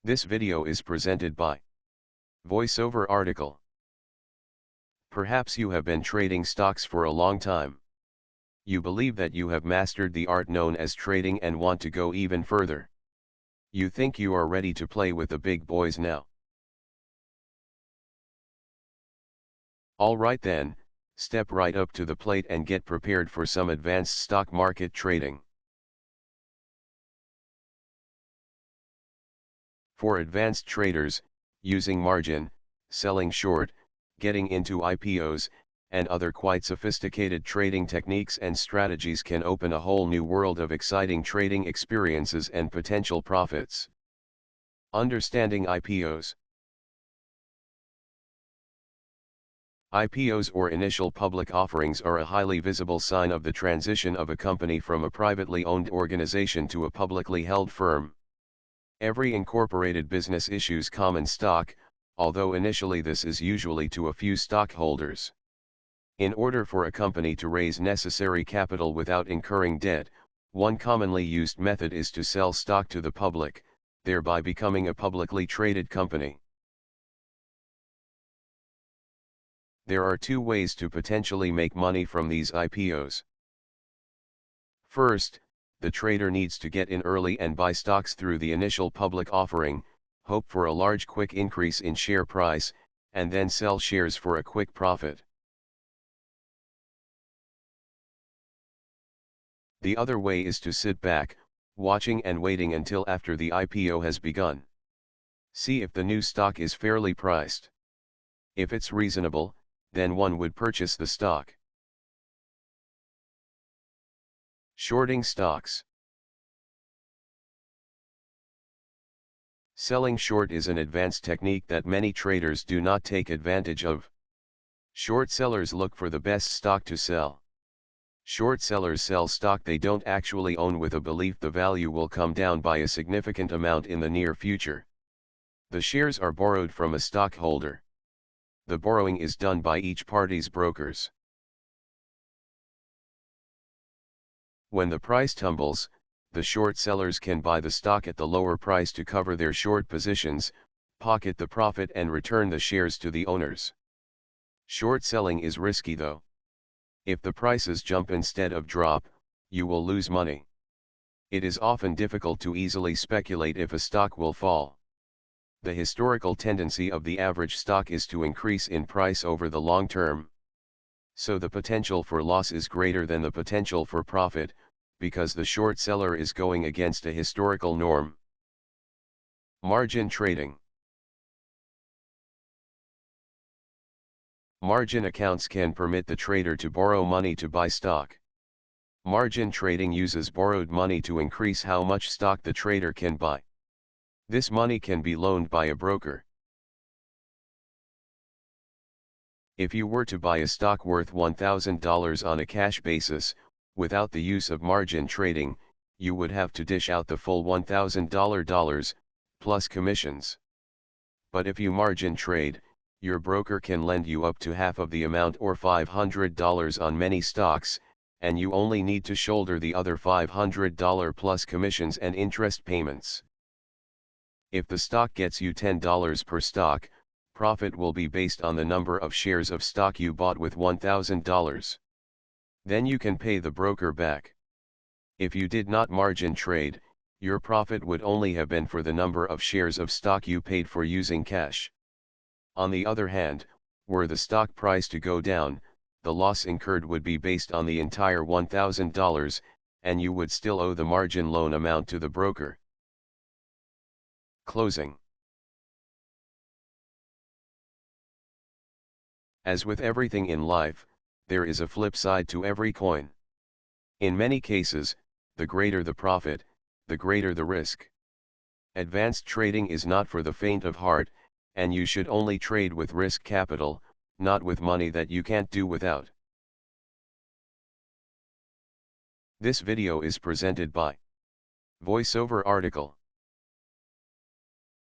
This video is presented by VoiceOver Article. Perhaps you have been trading stocks for a long time. You believe that you have mastered the art known as trading and want to go even further. You think you are ready to play with the big boys now. Alright then, step right up to the plate and get prepared for some advanced stock market trading. For advanced traders, using margin, selling short, getting into IPOs, and other quite sophisticated trading techniques and strategies can open a whole new world of exciting trading experiences and potential profits. Understanding IPOs. IPOs or initial public offerings are a highly visible sign of the transition of a company from a privately owned organization to a publicly held firm. Every incorporated business issues common stock, although initially this is usually to a few stockholders. In order for a company to raise necessary capital without incurring debt, one commonly used method is to sell stock to the public, thereby becoming a publicly traded company. There are two ways to potentially make money from these IPOs. First, the trader needs to get in early and buy stocks through the initial public offering, hope for a large quick increase in share price, and then sell shares for a quick profit. The other way is to sit back, watching and waiting until after the IPO has begun. See if the new stock is fairly priced. If it's reasonable, then one would purchase the stock. Shorting stocks. Selling short is an advanced technique that many traders do not take advantage of. Short sellers look for the best stock to sell. Short sellers sell stock they don't actually own with a belief the value will come down by a significant amount in the near future. The shares are borrowed from a stockholder. The borrowing is done by each party's brokers. When the price tumbles, the short sellers can buy the stock at the lower price to cover their short positions, pocket the profit and return the shares to the owners. Short selling is risky though. If the prices jump instead of drop, you will lose money. It is often difficult to easily speculate if a stock will fall. The historical tendency of the average stock is to increase in price over the long term. So the potential for loss is greater than the potential for profit, because the short seller is going against a historical norm. Margin trading. Margin accounts can permit the trader to borrow money to buy stock. Margin trading uses borrowed money to increase how much stock the trader can buy. This money can be loaned by a broker. If you were to buy a stock worth $1,000 on a cash basis, without the use of margin trading, you would have to dish out the full $1,000, plus commissions. But if you margin trade, your broker can lend you up to half of the amount or $500 on many stocks, and you only need to shoulder the other $500 plus commissions and interest payments. If the stock gets you $10 per stock, profit will be based on the number of shares of stock you bought with $1,000. Then you can pay the broker back. If you did not margin trade, your profit would only have been for the number of shares of stock you paid for using cash. On the other hand, were the stock price to go down, the loss incurred would be based on the entire $1,000, and you would still owe the margin loan amount to the broker. Closing. As with everything in life, there is a flip side to every coin. In many cases, the greater the profit, the greater the risk. Advanced trading is not for the faint of heart, and you should only trade with risk capital, not with money that you can't do without. This video is presented by VoiceOver Article.